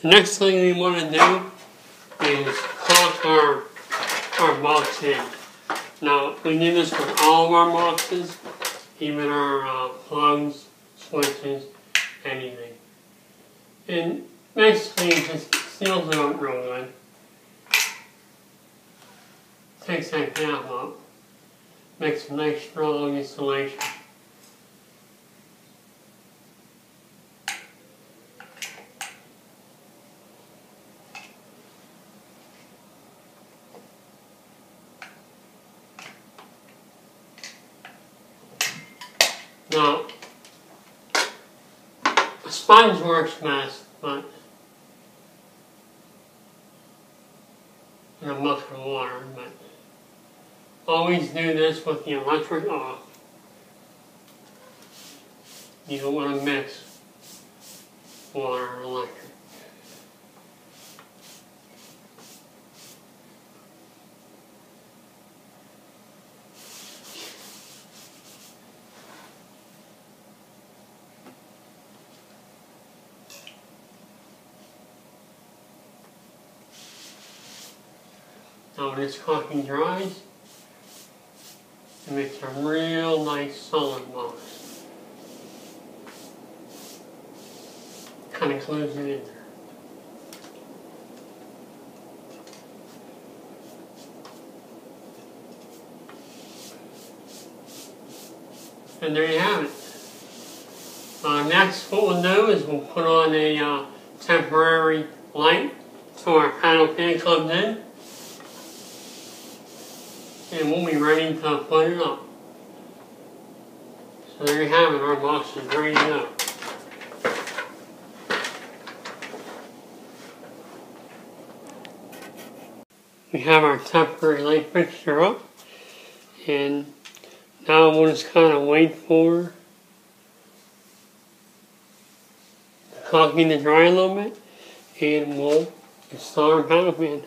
The next thing we want to do is caulk our box in. Now, we do this with all of our boxes, even our plugs, switches, anything. And basically, it just seals it up real good. Takes that cap up. Makes a nice strong insulation. Now, a sponge works best, but in a bucket of water, but always do this with the electric off. You don't want to mix water and electric. Now when this caulking dries, it makes a real nice solid box. Kind of glues it in there. And there you have it. Next, what we'll do is we'll put on a temporary light so our panel fan comes in. And we'll be ready to put it up. So there you have it, our box is ready to go. We have our temporary light fixture up, and now we'll just kind of wait for the caulking to dry a little bit, and we'll install our panel fan.